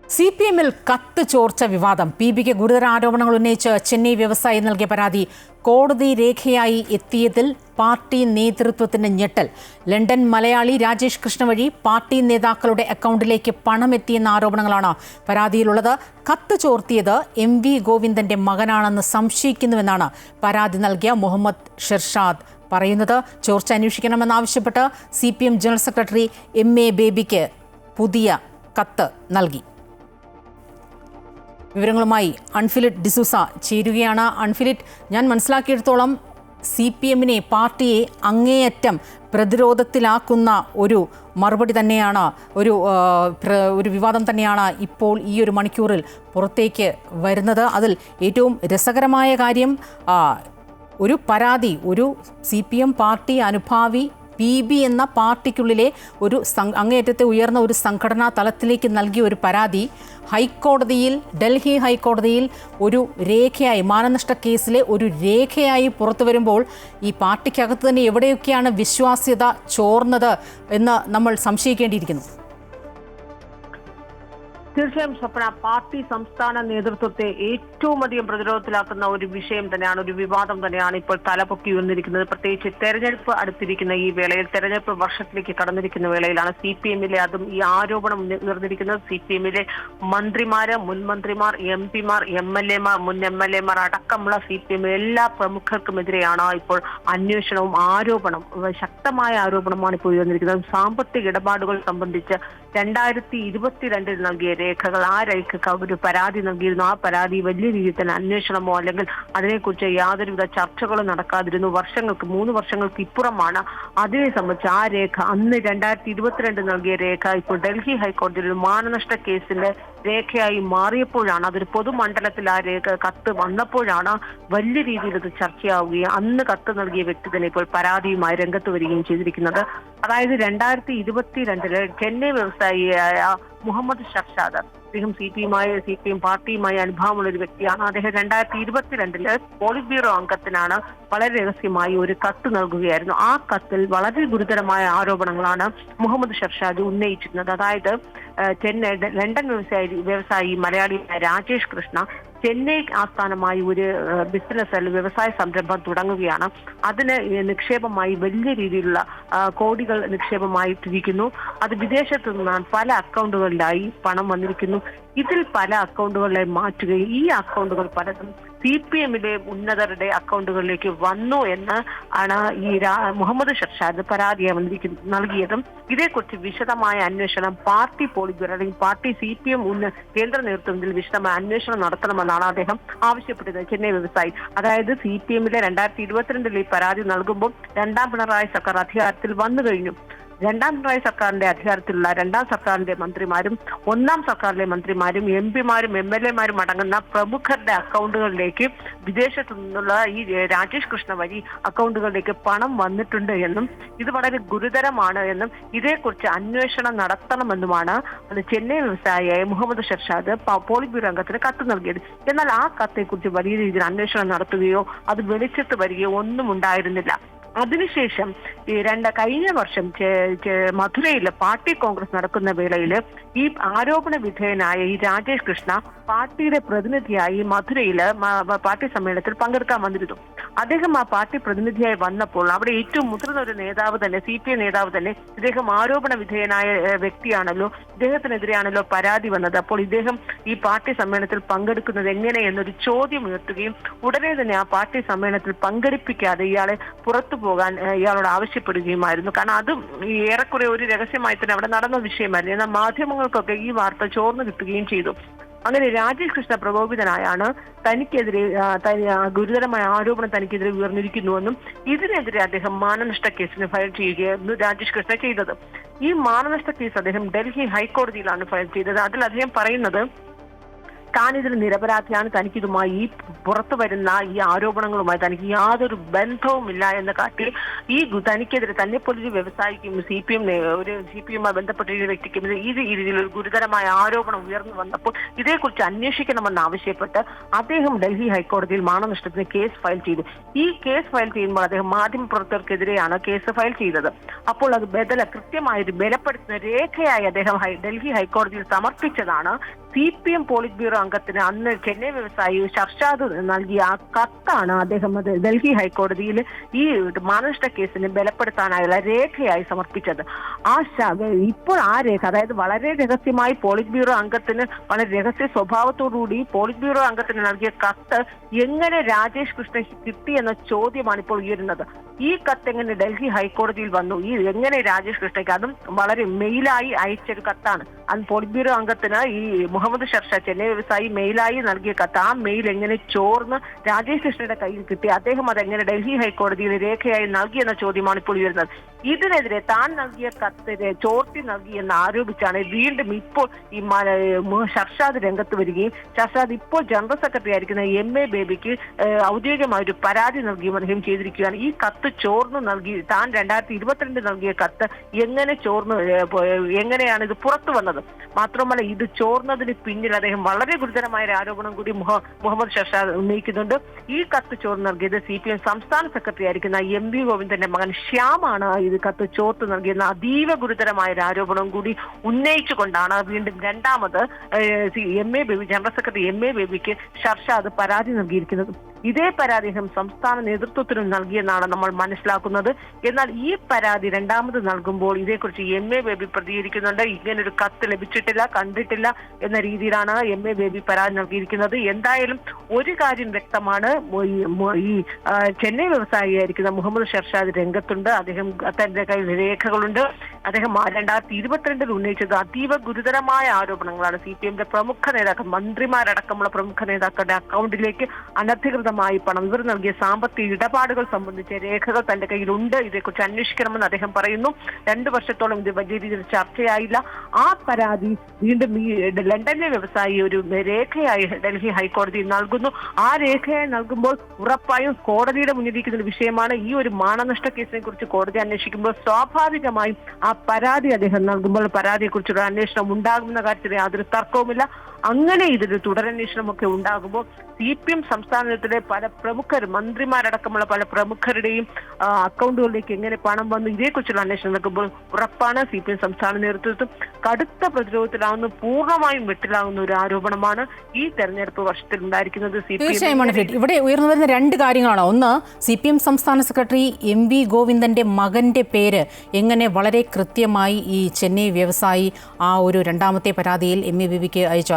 CPM-ൽ കത്ത് ചോർച്ച വിവാദം. PBക്ക് ഗുരുതര ആരോപണങ്ങൾ ഉന്നയിച്ച് ചെന്നൈ വ്യവസായി നൽകിയ പരാതി കോടതി രേഖയായി എത്തിയതിൽ പാർട്ടി നേതൃത്വത്തിന് ഞെട്ടൽ. ലണ്ടൻ മലയാളി രാജേഷ് കൃഷ്ണ വഴി പാർട്ടി നേതാക്കളുടെ അക്കൗണ്ടിലേക്ക് പണം എത്തിയെന്ന ആരോപണങ്ങളാണ് പരാതിയിലുള്ളത്. കത്ത് ചോർത്തിയത് MV ഗോവിന്ദന്റെ മകനാണെന്ന് സംശയിക്കുന്നുവെന്നാണ് പരാതി നൽകിയ മുഹമ്മദ് ഷെർഷാദ് പറയുന്നത്. ചോർച്ച അന്വേഷിക്കണമെന്നാവശ്യപ്പെട്ട് CPM ജനറൽ സെക്രട്ടറി MA ബേബിക്ക് പുതിയ കത്ത് നൽകി. വിവരങ്ങളുമായി അൺഫിലിറ്റ് ഡിസൂസ ചേരുകയാണ്. അൺഫിലിറ്റ്, ഞാൻ മനസ്സിലാക്കിയിടത്തോളം CPM-നെ, പാർട്ടിയെ അങ്ങേയറ്റം പ്രതിരോധത്തിലാക്കുന്ന ഒരു മറുപടി തന്നെയാണ്, ഒരു വിവാദം തന്നെയാണ് ഇപ്പോൾ ഈ ഒരു മണിക്കൂറിൽ പുറത്തേക്ക് വരുന്നത്. അതിൽ ഏറ്റവും രസകരമായ കാര്യം, ഒരു പരാതി, ഒരു CPM പാർട്ടി അനുഭാവി PB എന്ന പാർട്ടിക്കുള്ളിലെ ഒരു അങ്ങേയറ്റത്തെ ഉയർന്ന ഒരു സംഘടനാ തലത്തിലേക്ക് നൽകിയ ഒരു പരാതി ഹൈക്കോടതിയിൽ, ഡൽഹി ഹൈക്കോടതിയിൽ ഒരു രേഖയായി, മാനനഷ്ട കേസിലെ ഒരു രേഖയായി പുറത്തു വരുമ്പോൾ ഈ പാർട്ടിക്കകത്ത് തന്നെ എവിടെയൊക്കെയാണ് വിശ്വാസ്യത ചോർന്നത് എന്ന് നമ്മൾ സംശയിക്കേണ്ടിയിരിക്കുന്നു. തീർച്ചയായും സ്വപ്ന, പാർട്ടി സംസ്ഥാന നേതൃത്വത്തെ ഏറ്റവും അധികം പ്രതിരോധത്തിലാക്കുന്ന ഒരു വിഷയം തന്നെയാണ്, ഒരു വിവാദം തന്നെയാണ് ഇപ്പോൾ തലപൊക്കി വന്നിരിക്കുന്നത്. പ്രത്യേകിച്ച് തെരഞ്ഞെടുപ്പ് അടുത്തിരിക്കുന്ന ഈ വേളയിൽ, തെരഞ്ഞെടുപ്പ് വർഷത്തിലേക്ക് കടന്നിരിക്കുന്ന വേളയിലാണ് CPM-ലെ അതും ഈ ആരോപണം ഉയർന്നിരിക്കുന്നത്. CPM-ലെ മന്ത്രിമാര്, മുൻ മന്ത്രിമാർ, MP-മാർ, MLA-മാർ, മുൻ MLA-മാർ അടക്കമുള്ള CPM എല്ലാ പ്രമുഖർക്കുമെതിരെയാണ് ഇപ്പോൾ അന്വേഷണവും ശക്തമായ ആരോപണമാണ് ഇപ്പോൾ ഉയർന്നിരിക്കുന്നത്. സാമ്പത്തിക ഇടപാടുകൾ സംബന്ധിച്ച് 2022 നൽകിയ രേഖകൾ, ആ രേഖക്ക് ഒരു പരാതി നൽകിയിരുന്നു. ആ പരാതി വലിയ രീതിയിൽ തന്നെ അന്വേഷണമോ അല്ലെങ്കിൽ അതിനെക്കുറിച്ച് യാതൊരുവിധ ചർച്ചകളും നടക്കാതിരുന്നു. 3 വർഷങ്ങൾക്ക് ഇപ്പുറമാണ് അതിനെ സംബന്ധിച്ച് ആ രേഖ, അന്ന് 2022 നൽകിയ രേഖ ഇപ്പോൾ ഡൽഹി ഹൈക്കോടതിയിൽ മാനനഷ്ട കേസിന്റെ രേഖയായി മാറിയപ്പോഴാണ്, അതൊരു പൊതുമണ്ഡലത്തിൽ ആ കത്ത് വന്നപ്പോഴാണ് വലിയ രീതിയിൽ ഇത് ചർച്ചയാവുകയും അന്ന് കത്ത് നൽകിയ വ്യക്തി തന്നെ ഇപ്പോൾ പരാതിയുമായി രംഗത്ത് വരികയും ചെയ്തിരിക്കുന്നത്. അതായത് 2022 ചെന്നൈ വ്യവസായിയായ മുഹമ്മദ് ഷെർഷാദ്, അദ്ദേഹം CPM പാർട്ടിയുമായി അനുഭവമുള്ള ഒരു വ്യക്തിയാണ്. അദ്ദേഹം 2022 പോളിറ്റ് ബ്യൂറോ അംഗത്തിനാണ് വളരെ രഹസ്യമായി ഒരു കത്ത് നൽകുകയായിരുന്നു. ആ കത്തിൽ വളരെ ഗുരുതരമായ ആരോപണങ്ങളാണ് മുഹമ്മദ് ഷെർഷാദ് ഉന്നയിച്ചിരുന്നത്. അതായത് ലണ്ടൻ വ്യവസായി മലയാളിയായ രാജേഷ് കൃഷ്ണ ചെന്നൈ ആസ്ഥാനമായി ഒരു ബിസിനസ് അല്ലെങ്കിൽ വ്യവസായ സംരംഭം തുടങ്ങുകയാണ്. അതിന് നിക്ഷേപമായി വലിയ രീതിയിലുള്ള കോടികൾ നിക്ഷേപമായിട്ടിരിക്കുന്നു. അത് വിദേശത്തു നിന്നാണ് പല അക്കൗണ്ടുകളിലായി പണം വന്നിരിക്കുന്നു. ഇതിൽ പല അക്കൗണ്ടുകളിലായി മാറ്റുകയും ഈ അക്കൗണ്ടുകൾ പലതും CPM-ലെ ഉന്നതരുടെ അക്കൗണ്ടുകളിലേക്ക് വന്നു എന്ന് ആണ് ഈ മുഹമ്മദ് ഷെർഷാദ് പരാതിയായി നൽകിയതും. ഇതേക്കുറിച്ച് വിശദമായ അന്വേഷണം പാർട്ടി പോളിറ്റ് ബ്യൂറോ അല്ലെങ്കിൽ പാർട്ടി CPM കേന്ദ്ര നേതൃത്വത്തിൽ വിശദമായ അന്വേഷണം നടത്തണമെന്നാണ് അദ്ദേഹം ആവശ്യപ്പെട്ടത്. ചെന്നൈ വ്യവസായി, അതായത് CPM-ലെ 2022 ഈ പരാതി നൽകുമ്പോൾ രണ്ടാം പിണറായി സർക്കാർ അധികാരത്തിൽ വന്നു കഴിഞ്ഞു. രണ്ടാം പിണറായി സർക്കാരിന്റെ അധികാരത്തിലുള്ള രണ്ടാം സർക്കാരിന്റെ മന്ത്രിമാരും ഒന്നാം സർക്കാരിലെ മന്ത്രിമാരും MP-മാരും MLA-മാരും അടങ്ങുന്ന പ്രമുഖരുടെ അക്കൗണ്ടുകളിലേക്ക് വിദേശത്തു നിന്നുള്ള ഈ രാജേഷ് കൃഷ്ണ വഴി അക്കൗണ്ടുകളിലേക്ക് പണം വന്നിട്ടുണ്ട് എന്നും ഇത് വളരെ ഗുരുതരമാണ് എന്നും ഇതേക്കുറിച്ച് അന്വേഷണം നടത്തണമെന്നുമാണ് ചെന്നൈ വ്യവസായിയായ മുഹമ്മദ് ഷെർഷാദ് പോളിറ്റ് ബ്യൂറോ അംഗത്തിന് കത്ത് നൽകിയത്. എന്നാൽ ആ കത്തെക്കുറിച്ച് വലിയ രീതിയിൽ അന്വേഷണം നടത്തുകയോ അത് വെളിച്ചത്ത് വരികയോ ഒന്നും ഉണ്ടായിരുന്നില്ല. അതിനുശേഷം കഴിഞ്ഞ വർഷം മധുരയിൽ പാർട്ടി കോൺഗ്രസ് നടക്കുന്ന വേളയിൽ ഈ ആരോപണ വിധേയനായ ഈ രാജേഷ് കൃഷ്ണ പാർട്ടിയുടെ പ്രതിനിധിയായി മധുരയില് പാർട്ടി സമ്മേളനത്തിൽ പങ്കെടുക്കാൻ വന്നിരുന്നു. അദ്ദേഹം ആ പാർട്ടി പ്രതിനിധിയായി വന്നപ്പോൾ അവിടെ ഏറ്റവും മുതിർന്ന ഒരു നേതാവ് തന്നെ, CPM നേതാവ് തന്നെ, ഇദ്ദേഹം ആരോപണ വിധേയനായ വ്യക്തിയാണല്ലോ, ഇദ്ദേഹത്തിനെതിരെയാണല്ലോ പരാതി വന്നത്. അപ്പോൾ ഇദ്ദേഹം ഈ പാർട്ടി സമ്മേളനത്തിൽ പങ്കെടുക്കുന്നത് എങ്ങനെ എന്നൊരു ചോദ്യം ഉയർത്തുകയും ഉടനെ തന്നെ ആ പാർട്ടി സമ്മേളനത്തിൽ പങ്കെടുപ്പിക്കാതെ ഇയാളെ പുറത്തു പോകാൻ ഇയാളോട് ആവശ്യപ്പെടുകയുമായിരുന്നു. കാരണം അത് ഏറെക്കുറെ ഒരു രഹസ്യമായി തന്നെ അവിടെ നടന്ന വിഷയമായിരുന്നു. എന്നാൽ മാധ്യമങ്ങൾക്കൊക്കെ ഈ വാർത്ത ചോർന്നു കിട്ടുകയും ചെയ്തു. അങ്ങനെ രാജേഷ് കൃഷ്ണ പ്രകോപിതനായാണ് തനിക്കെതിരെ ഗുരുതരമായ ആരോപണം തനിക്കെതിരെ ഉയർന്നിരിക്കുന്നുവെന്നും ഇതിനെതിരെ അദ്ദേഹം മാനനഷ്ട കേസിന് ഫയൽ ചെയ്യുകയായിരുന്നു രാജേഷ് കൃഷ്ണ ചെയ്തത്. ഈ മാനനഷ്ട കേസ് അദ്ദേഹം ഡൽഹി ഹൈക്കോടതിയിലാണ് ഫയൽ ചെയ്തത്. അതിൽ അദ്ദേഹം പറയുന്നത് താനിതിൽ നിരപരാധിയാണ്, തനിക്കിതുമായി ഈ പുറത്തു വരുന്ന ഈ ആരോപണങ്ങളുമായി തനിക്ക് യാതൊരു ബന്ധവുമില്ല എന്ന് കാട്ടി ഈ തനിക്കെതിരെ തന്നെ പോലൊരു വ്യവസായിക്കും CPM-മായി ബന്ധപ്പെട്ട ഒരു വ്യക്തിക്കും ഈ രീതിയിൽ ഒരു ഗുരുതരമായ ആരോപണം ഉയർന്നു വന്നപ്പോൾ ഇതേക്കുറിച്ച് അന്വേഷിക്കണമെന്ന് ആവശ്യപ്പെട്ട് അദ്ദേഹം ഡൽഹി ഹൈക്കോടതിയിൽ മാനനഷ്ടത്തിന് കേസ് ഫയൽ ചെയ്തു. ഈ കേസ് ഫയൽ ചെയ്യുമ്പോൾ അദ്ദേഹം മാധ്യമപ്രവർത്തകർക്കെതിരെയാണ് കേസ് ഫയൽ ചെയ്തത്. അപ്പോൾ അത് കൃത്യമായൊരു ബലപ്പെടുത്തുന്ന രേഖയായി അദ്ദേഹം ഡൽഹി ഹൈക്കോടതിയിൽ സമർപ്പിച്ചതാണ് CPM പോളിറ്റ് ബ്യൂറോ അംഗത്തിന് അന്ന് ചെന്നൈ വ്യവസായി ഷർഷാദ് നൽകിയ ആ കത്താണ് അദ്ദേഹം അത് ഡൽഹി ഹൈക്കോടതിയിൽ ഈ മാനനഷ്ട കേസിനെ ബലപ്പെടുത്താനായുള്ള രേഖയായി സമർപ്പിച്ചത്. ഇപ്പോൾ ആ രേഖ, അതായത് വളരെ രഹസ്യമായി പോളിറ്റ് ബ്യൂറോ അംഗത്തിന് വളരെ രഹസ്യ സ്വഭാവത്തോടുകൂടി പോളിറ്റ് ബ്യൂറോ അംഗത്തിന് നൽകിയ കത്ത് എങ്ങനെ രാജേഷ് കൃഷ്ണ കിട്ടി എന്ന ചോദ്യമാണ് ഇപ്പോൾ ഉയരുന്നത്. ഈ കത്ത് എങ്ങനെ ഡൽഹി ഹൈക്കോടതിയിൽ വന്നു? ഈ എങ്ങനെ രാജേഷ് കൃഷ്ണയ്ക്ക്, അതും വളരെ മെയിലായി അയച്ചൊരു കത്താണ്. അന്ന് പോളിറ്റ് ബ്യൂറോ അംഗത്തിന് ഈ മുഹമ്മദ് ഷർഷാ ചെന്നൈ വ്യവസായി മെയിലായി നൽകിയ കത്ത്, ആ മെയിൽ എങ്ങനെ ചോർന്ന് രാജേഷ് കൃഷ്ണയുടെ കയ്യിൽ കിട്ടി, അദ്ദേഹം അതെങ്ങനെ ഡൽഹി ഹൈക്കോടതിയിൽ രേഖയായി നൽകിയെന്ന ചോദ്യമാണ് ഇപ്പോൾ ഉയരുന്നത്. ഇതിനെതിരെ താൻ നൽകിയ കത്ത് ചോർത്തി നൽകിയെന്ന് ആരോപിച്ചാണ് വീണ്ടും ഇപ്പോൾ ഈ ഷർഷാദ് രംഗത്ത് വരികയും ഷർഷാദ് ഇപ്പോൾ ജനറൽ സെക്രട്ടറി ആയിരിക്കുന്ന MA ബേബിക്ക് ഔദ്യോഗികമായ ഒരു പരാതി നൽകുകയും അദ്ദേഹം ചെയ്തിരിക്കുകയാണ്. ഈ കത്ത് ചോർന്നു നൽകി, താൻ 2022 നൽകിയ കത്ത് എങ്ങനെയാണ് ഇത് പുറത്തു വന്നത്? മാത്രമല്ല, ഇത് ചോർന്നതിന് പിന്നിൽ അദ്ദേഹം വളരെ ഗുരുതരമായ ഒരു ആരോപണം കൂടി മുഹമ്മദ് ഷർഷാദ് ഉന്നയിക്കുന്നുണ്ട്. ഈ കത്ത് ചോർന്നു നൽകിയത് CPM സംസ്ഥാന സെക്രട്ടറി ആയിരിക്കുന്ന MV ഗോവിന്ദന്റെ മകൻ ശ്യാമാണ് ഇത് കത്ത് ചോർത്ത് നൽകിയെന്ന അതീവ ഗുരുതരമായ ഒരു ആരോപണം കൂടി ഉന്നയിച്ചുകൊണ്ടാണ് വീണ്ടും രണ്ടാമത് MA Baby, general secretary MA ബേബിക്ക് ഷർഷാദ് പരാതി നൽകിയിരിക്കുന്നത്. ഇതേ പരാതി സംസ്ഥാന നേതൃത്വത്തിനും നൽകിയെന്നാണ് നമ്മൾ മനസ്സിലാക്കുന്നത്. എന്നാൽ ഈ പരാതി രണ്ടാമത് നൽകുമ്പോൾ ഇതേക്കുറിച്ച് MA ബേബി പ്രതികരിക്കുന്നുണ്ട്. ഇങ്ങനൊരു കത്ത് ലഭിച്ചിട്ടില്ല, കണ്ടിട്ടില്ല എന്ന രീതിയിലാണ് MA ബേബി പരാതി നൽകിയിരിക്കുന്നത്. എന്തായാലും ഒരു കാര്യം വ്യക്തമാണ്, ഈ ചെന്നൈ വ്യവസായിയായിരിക്കുന്ന മുഹമ്മദ് ഷർഷാദ് രംഗത്തുണ്ട്. അദ്ദേഹം തന്റെ കയ്യിൽ രേഖകളുണ്ട്. അദ്ദേഹം 2022 ഉന്നയിച്ചത് അതീവ ഗുരുതരമായ ആരോപണങ്ങളാണ്. CPMന്റെ പ്രമുഖ നേതാക്കൾ, മന്ത്രിമാരടക്കമുള്ള പ്രമുഖ നേതാക്കളുടെ അക്കൗണ്ടിലേക്ക് അനധികൃതമായി പണം, ഇവർ നൽകിയ സാമ്പത്തിക ഇടപാടുകൾ സംബന്ധിച്ച രേഖകൾ തന്റെ കയ്യിലുണ്ട്. ഇതേക്കുറിച്ച് അന്വേഷിക്കണമെന്ന് അദ്ദേഹം പറയുന്നു. 2 വർഷത്തോളം ഇത് വലിയ രീതിയിൽ ചർച്ചയായില്ല. ആ പരാതി വീണ്ടും ഈ ലണ്ടനിലെ വ്യവസായി ഒരു രേഖയായി ഡൽഹി ഹൈക്കോടതിയിൽ നൽകുന്നു. ആ രേഖയായി നൽകുമ്പോൾ ഉറപ്പായും കോടതിയുടെ മുന്നിലിരിക്കുന്ന ഒരു വിഷയമാണ്. ഈ ഒരു മാനനഷ്ട കേസിനെ കുറിച്ച് കോടതി അന്വേഷിക്കുമ്പോൾ സ്വാഭാവികമായും ആ പരാതി അദ്ദേഹം നൽകുമ്പോൾ പരാതിയെക്കുറിച്ചുള്ള അന്വേഷണം ഉണ്ടാകുന്ന കാര്യത്തിൽ യാതൊരു തർക്കവുമില്ല. അങ്ങനെ ഇതൊരു തുടരന്വേഷണമൊക്കെ ഉണ്ടാകുമ്പോൾ CPM സംസ്ഥാനത്തിലെ പല പ്രമുഖർ, മന്ത്രിമാരടക്കമുള്ള പല പ്രമുഖരുടെയും അക്കൗണ്ടുകളിലേക്ക് എങ്ങനെ പണം വന്നു, ഇതേക്കുറിച്ചുള്ള അന്വേഷണം നടക്കുമ്പോൾ ഉറപ്പാണ് CPM സംസ്ഥാന നേതൃത്വം കടുത്ത പ്രതിരോധത്തിലാവുന്ന, പൂർണ്ണമായും വെട്ടിലാവുന്ന ഒരു ആരോപണമാണ് ഈ തെരഞ്ഞെടുപ്പ് വർഷത്തിൽ ഉണ്ടായിരിക്കുന്നത്. തീർച്ചയായും ഇവിടെ ഉയർന്നു വരുന്ന രണ്ട് കാര്യങ്ങളാണ്. ഒന്ന്, CPM സംസ്ഥാന സെക്രട്ടറി MV ഗോവിന്ദന്റെ മകന്റെ പേര് എങ്ങനെ വളരെ കൃത്യമായി ഈ ചെന്നൈ വ്യവസായി ആ ഒരു രണ്ടാമത്തെ പരാതിയിൽ MA ബേബിക്ക് അയച്ച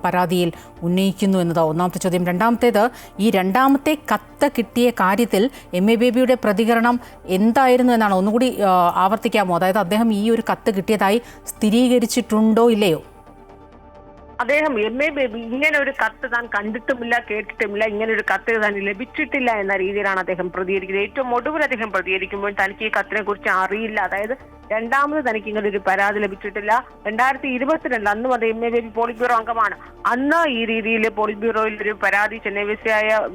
പരാതിയിൽ ഉന്നയിക്കുന്നു എന്നത് ഒന്നാമത്തെ ചോദ്യം. രണ്ടാമത്തേത്, ഈ രണ്ടാമത്തെ കത്ത് കിട്ടിയ കാര്യത്തിൽ MA ബേബിയുടെ പ്രതികരണം എന്തായിരുന്നു എന്നാണ്. ഒന്നുകൂടി ആവർത്തിക്കാമോ? അതായത് അദ്ദേഹം ഈ ഒരു കത്ത് കിട്ടിയതായി സ്ഥിരീകരിച്ചിട്ടുണ്ടോ ഇല്ലയോ? അദ്ദേഹം MA ബേബി ഇങ്ങനെ ഒരു കത്ത് താൻ കണ്ടിട്ടുമില്ല, കേട്ടിട്ടുമില്ല, ഇങ്ങനെ ഒരു കത്ത് താൻ ലഭിച്ചിട്ടില്ല എന്ന രീതിയിലാണ് അദ്ദേഹം പ്രതികരിക്കുന്നത്. ഏറ്റവും ഒടുവിൽ അദ്ദേഹം പ്രതികരിക്കുമ്പോൾ തനിക്ക് ഈ കത്തിനെ കുറിച്ച് അറിയില്ല, അതായത് രണ്ടാമത് തനിക്ക് ഇങ്ങനെ ഒരു പരാതി ലഭിച്ചിട്ടില്ല. 2022 അന്നും അത് MA ബേബി പോളിറ്റ് ബ്യൂറോ അംഗമാണ്. അന്ന് ഈ രീതിയിൽ പോളിറ്റ് ബ്യൂറോയിൽ ഒരു പരാതി ചെന്നൈ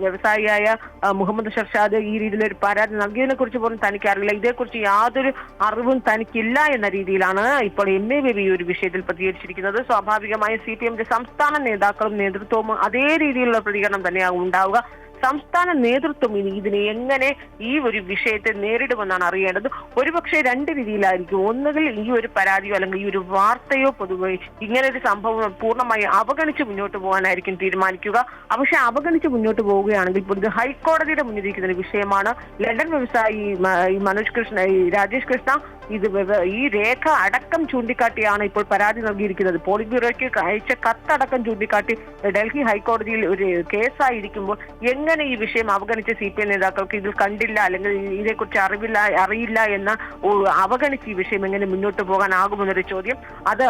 വ്യവസായിയായ മുഹമ്മദ് ഷർഷാദ് ഈ രീതിയിലൊരു പരാതി നൽകിയതിനെ കുറിച്ച് പോലും തനിക്ക് അറിയില്ല. ഇതേക്കുറിച്ച് യാതൊരു അറിവും തനിക്കില്ല എന്ന രീതിയിലാണ് ഇപ്പോൾ MA ബേബി ഈ ഒരു വിഷയത്തിൽ പ്രതികരിച്ചിരിക്കുന്നത്. സ്വാഭാവികമായും CPMന്റെ സംസ്ഥാന നേതാക്കളും നേതൃത്വവും അതേ രീതിയിലുള്ള പ്രതികരണം തന്നെയാകും ഉണ്ടാവുക. സംസ്ഥാന നേതൃത്വം ഇതിനെ എങ്ങനെ ഈ ഒരു വിഷയത്തെ നേരിടുമെന്നാണ് അറിയേണ്ടത്. ഒരുപക്ഷെ രണ്ട് രീതിയിലായിരിക്കും. ഒന്നുകിൽ ഈ ഒരു പരാതിയോ അല്ലെങ്കിൽ ഈ ഒരു വാർത്തയോ പൊതുവെ ഇങ്ങനെ ഒരു സംഭവം പൂർണ്ണമായി അവഗണിച്ച് മുന്നോട്ട് പോകാനായിരിക്കും തീരുമാനിക്കുക. പക്ഷെ അവഗണിച്ച് മുന്നോട്ട് പോവുകയാണെങ്കിൽ ഇപ്പോൾ ഇത് ഹൈക്കോടതിയുടെ മുന്നിലിരിക്കുന്ന ഒരു വിഷയമാണ്. ലണ്ടൻ വ്യവസായി രാജേഷ് കൃഷ്ണ ഈ രേഖ അടക്കം ചൂണ്ടിക്കാട്ടിയാണ് ഇപ്പോൾ പരാതി നൽകിയിരിക്കുന്നത്. പോളിറ്റ് ബ്യൂറോയ്ക്ക് അയച്ച കത്തടക്കം ചൂണ്ടിക്കാട്ടി ഡൽഹി ഹൈക്കോടതിയിൽ ഒരു കേസായിരിക്കുമ്പോൾ എങ്ങനെ ഈ വിഷയം അവഗണിച്ച CPM നേതാക്കൾക്ക് ഇതിൽ കണ്ടില്ല അല്ലെങ്കിൽ ഇതേക്കുറിച്ച് അറിയില്ല എന്ന അവഗണിച്ച് ഈ വിഷയം എങ്ങനെ മുന്നോട്ട് പോകാനാകുമെന്നൊരു ചോദ്യം. അത്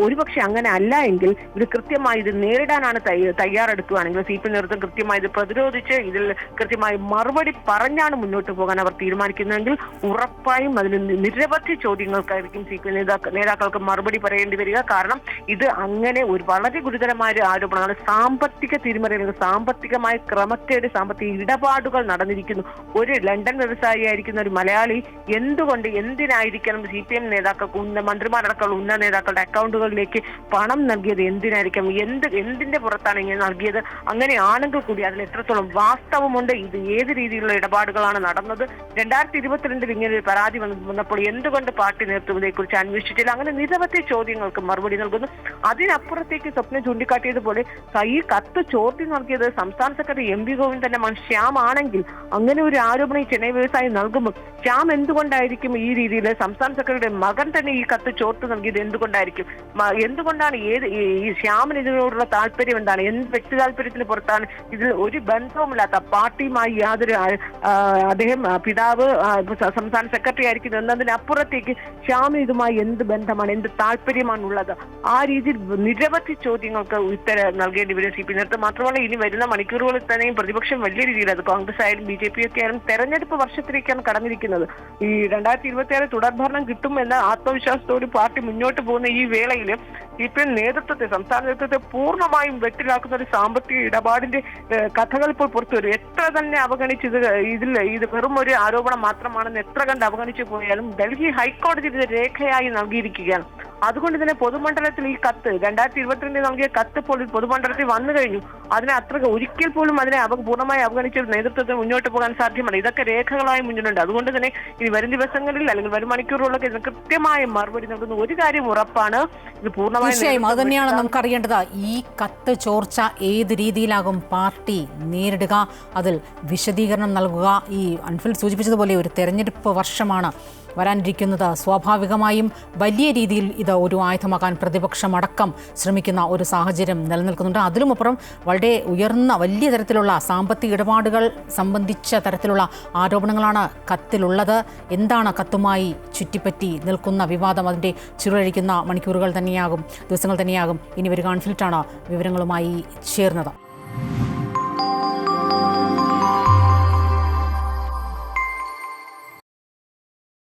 ഒരുപക്ഷെ അങ്ങനെ അല്ല എങ്കിൽ ഇത് കൃത്യമായി ഇത് നേരിടാനാണ് തയ്യാറെടുക്കുകയാണെങ്കിൽ CPM നേതൃത്വം കൃത്യമായി ഇത് പ്രതിരോധിച്ച് ഇതിൽ കൃത്യമായി മറുപടി പറഞ്ഞാണ് മുന്നോട്ട് പോകാൻ അവർ തീരുമാനിക്കുന്നതെങ്കിൽ ഉറപ്പായും അതിന് നിരവധി ചോദ്യങ്ങൾക്കായിരിക്കും CPM നേതാക്കൾക്ക് മറുപടി പറയേണ്ടി വരിക. കാരണം ഇത് അങ്ങനെ ഒരു വളരെ ഗുരുതരമായ ഒരു ആരോപണമാണ്. സാമ്പത്തിക തിരിമറി, സാമ്പത്തികമായ ക്രമക്കേട് രൂപയുടെ സാമ്പത്തിക ഇടപാടുകൾ നടന്നിരിക്കുന്നു. ഒരു ലണ്ടൻ വ്യവസായിയായിരിക്കുന്ന ഒരു മലയാളി എന്തിനായിരിക്കണം CPM നേതാക്കൾക്ക്, മന്ത്രിമാരടക്കമുള്ള ഉന്നത നേതാക്കളുടെ അക്കൗണ്ടുകളിലേക്ക് പണം നൽകിയത്? എന്തിനായിരിക്കും? എന്തിന്റെ പുറത്താണ് ഇങ്ങനെ നൽകിയത്? അങ്ങനെയാണെങ്കിൽ കൂടി അതിൽ എത്രത്തോളം വാസ്തവമുണ്ട്? ഇത് ഏത് രീതിയിലുള്ള ഇടപാടുകളാണ് നടന്നത്? 2022 ഇങ്ങനെ ഒരു പരാതി വന്നപ്പോൾ എന്തുകൊണ്ട് പാർട്ടി നേതൃത്വം ഇതേക്കുറിച്ച് അന്വേഷിച്ചില്ല? അങ്ങനെ നിരവധി ചോദ്യങ്ങൾക്ക് മറുപടി നൽകുന്നു. അതിനപ്പുറത്തേക്ക് സ്വപ്നം ചൂണ്ടിക്കാട്ടിയതുപോലെ ഈ കത്ത് ചോർത്തി നൽകിയത് സംസ്ഥാന സെക്രട്ടറി MV ഗോവിന്ദന്റെ മകൻ ശ്യാം ആണെങ്കിൽ അങ്ങനെ ഒരു ആരോപണം ഈ ചെന്നൈ വ്യവസായി നൽകുമ്പോൾ ശ്യാം എന്തുകൊണ്ടായിരിക്കും ഈ രീതിയിൽ സംസ്ഥാന സെക്രട്ടറിയുടെ മകൻ തന്നെ ഈ കത്ത് ചോർത്ത് നൽകിയത്? എന്തുകൊണ്ടായിരിക്കും? എന്തുകൊണ്ടാണ് ഈ ശ്യാമിന് ഇതിനോടുള്ള താല്പര്യം എന്താണ്? എന്ത് വ്യക്തി താല്പര്യത്തിന് പുറത്താണ്? ഇതിൽ ഒരു ബന്ധവുമില്ലാത്ത പാർട്ടിയുമായി യാതൊരു അദ്ദേഹം പിതാവ് സംസ്ഥാന സെക്രട്ടറി ആയിരിക്കും എന്നതിനപ്പുറത്തേക്ക് ശ്യാമിന് ഇതുമായി എന്ത് ബന്ധമാണ്, എന്ത് താല്പര്യമാണ് ഉള്ളത്? ആ രീതിയിൽ നിരവധി ചോദ്യങ്ങൾക്ക് ഉത്തരം നൽകേണ്ടി വരും CPM നേതൃത്വം. മാത്രമല്ല ഇനി വരുന്ന മണിക്കൂറുകളിൽ തന്നെയും പ്രതിപക്ഷം വലിയ രീതിയിൽ, അത് കോൺഗ്രസ് ആയാലും BJP ഒക്കെ ആയാലും തെരഞ്ഞെടുപ്പ് വർഷത്തിലേക്കാണ് കടന്നിരിക്കുന്നത്. ഈ 2026 തുടർഭരണം കിട്ടും എന്ന ആത്മവിശ്വാസത്തോട് പാർട്ടി മുന്നോട്ട് പോകുന്ന ഈ വേളയിൽ CPM നേതൃത്വത്തെ, സംസ്ഥാന നേതൃത്വത്തെ പൂർണ്ണമായും വെട്ടിലാക്കുന്ന ഒരു സാമ്പത്തിക ഇടപാടിന്റെ കഥകൾ ഇപ്പോൾ പുറത്തു വരും. എത്ര തന്നെ അവഗണിച്ചത്, ഇത് വെറും ഒരു ആരോപണം മാത്രമാണെന്ന് എത്ര കണ്ട് അവഗണിച്ചു പോയാലും ഡൽഹി ഹൈക്കോടതി ഇത് രേഖയായി നൽകിയിരിക്കുകയാണ്. അതുകൊണ്ട് തന്നെ പൊതുമണ്ഡലത്തിൽ ഈ കത്ത് 2022 നൽകിയ കത്ത് ഇപ്പോൾ പൊതുമണ്ഡലത്തിൽ വന്നു കഴിഞ്ഞു. അതിനെ ഒരിക്കൽ പോലും അതിനെ പൂർണ്ണമായി അവഗണിച്ച നേതൃത്വത്തിന് മുന്നോട്ട് പോകാൻ സാധ്യമല്ല. ഇതൊക്കെ രേഖകളായി മുന്നിലുണ്ട്. അതുകൊണ്ട് തന്നെ ഇനി വരും ദിവസങ്ങളിൽ അല്ലെങ്കിൽ വരും മണിക്കൂറുകളിലൊക്കെ ഇതിന് കൃത്യമായ മറുപടി നൽകുന്ന ഒരു കാര്യം ഉറപ്പാണ്, ഇത് പൂർണ്ണമായും അത് തന്നെയാണ് നമുക്കറിയേണ്ടത്. ഈ കത്ത് ചോർച്ച ഏത് രീതിയിലാകും പാർട്ടി നേരിടുക, അതിൽ വിശദീകരണം നൽകുക. ഈ അൻഫിൽ സൂചിപ്പിച്ചതുപോലെ ഒരു തെരഞ്ഞെടുപ്പ് വർഷമാണ് വരാനിരിക്കുന്നത്. സ്വാഭാവികമായും വലിയ രീതിയിൽ ഇത് ഒരു ആയുധമാക്കാൻ പ്രതിപക്ഷമടക്കം ശ്രമിക്കുന്ന ഒരു സാഹചര്യം നിലനിൽക്കുന്നുണ്ട്. അതിലുമപ്പുറം വളരെ ഉയർന്ന വലിയ തരത്തിലുള്ള സാമ്പത്തിക ഇടപാടുകൾ സംബന്ധിച്ച തരത്തിലുള്ള ആരോപണങ്ങളാണ് കത്തിലുള്ളത്. എന്താണ് കത്തുമായി ചുറ്റിപ്പറ്റി നിൽക്കുന്ന വിവാദം? അതിൻ്റെ ചുരുളഴിക്കുന്ന മണിക്കൂറുകൾ തന്നെയാകും, ദിവസങ്ങൾ തന്നെയാകും ഇനി വരിക. അൻഫിൽറ്റാണ് വിവരങ്ങളുമായി ചേർന്നത്.